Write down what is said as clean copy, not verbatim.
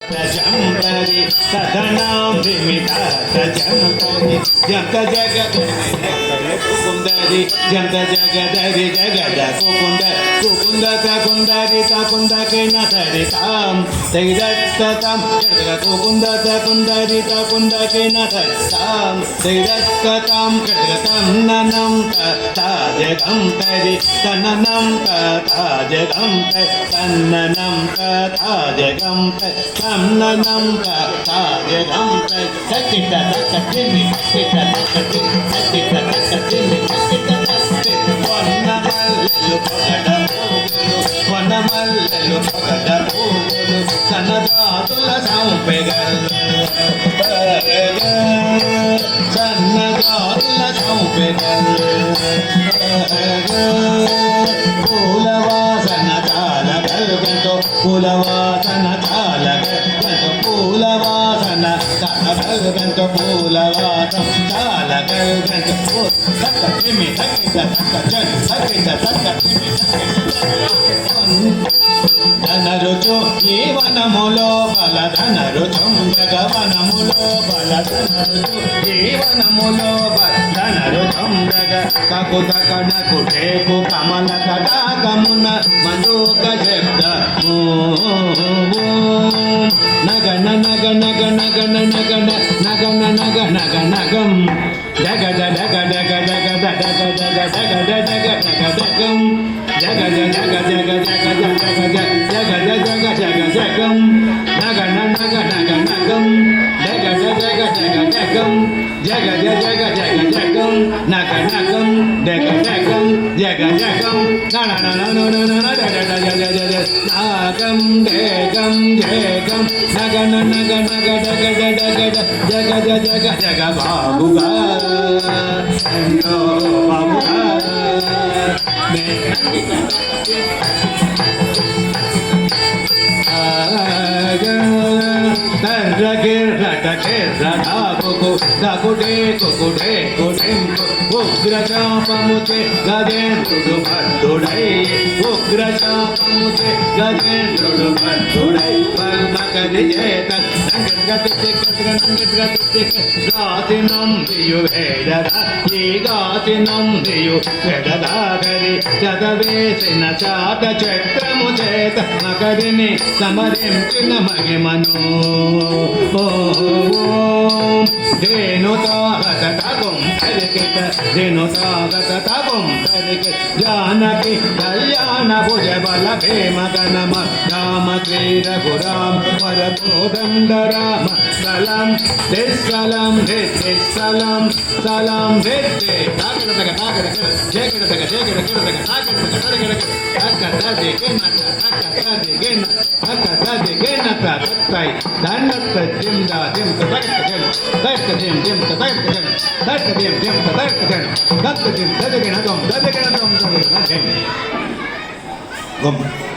జంతరి సదనాం విమిత జంతరి జంత జగదరి కుకుందరి జంత జగదరి జగద కుకుంద కుకుంద తకుందరి తకుందకే నదరి తాం తైదత్తతం జగద కుకుంద తకుందరి తకుందకే నదరి తాం తైదత్తతం జగదం ననం తాజగం తరి తననం తాజగం తన్ననం తాజగం తన్ననం తాజగం సకిట తకటిని సకిట తకటిని సకిట తకటిని సకిట తకటిని వన్నమల్లెలు పొగడ పూలు సన్నజాతుల సంపెగలు సన్నజాతుల సంపెగలు పూలవాసన చాల గల్గంతో పూలవాసన చాల గల్గంతో పూలవాసన చాల గల్గంతో పూలవాసం చాల గల్గంతో తక్కటిమి తక్కిట తక్కజన్ తక్కిట తక్కటిమి ధనరుచు ఈ వనములో బల ధనరుచుండగవనములో బల ధనరుచు ఈ వనములో బల ధనరుచుండగ కకుత కణకుటేకు కమల కటాకమున మండూక శబ్ద నగన నగ నగ నగన నగన నగన నగ నగ నగం జగ జగ జగ జగ జగ జగ జగ జగ జగ జగం జగ జగ జగ జగ జగ జగ జగ జగం నగన నగ నగ నగం జగ జగ జగ జగం జగ జగ జగ జగం నగ నగం జగ జగం జగ జగం నన నన నన నన నాగం జగం జగం నగన నగ నగ జగ జగ జగ జగ జగ బాబుగా బాబుగా ఉగ్రచాపముచే గజేంద్రుడు భద్రుడై ఉగ్రచాపముచే గజేంద్రుడు భద్రుడై పల్మకరి చేత గాతినం దియు వేడద ఈ గాతినం దియు వెడదాగరి చదవేసిన చాట చక్రము చేత మకరిని సమరించిన మహిమను ధేనుతాగత తగుం తరికిట ధేనుతాగత తగుం తరికిట జానకి కళ్యాణ భుజ బల భీమ గణమ రామ శ్రీ రఘురామ వరకోదండ రామ సలం సలం సలం సలం తాకడ తగ తాకడ జగడ తగ జగడ తగ తాకడ తగ తగడ తగ తది గెన్న తగ తది గెన్న తగ తది గెన్న తై దన్నత జిందా జిం తగ తగ తగ జిం జిం తగ తగ తగ జిం జిం తగ తగ తగ జిం తగ గెన దom తగ గెన దom తగ గెన గమ్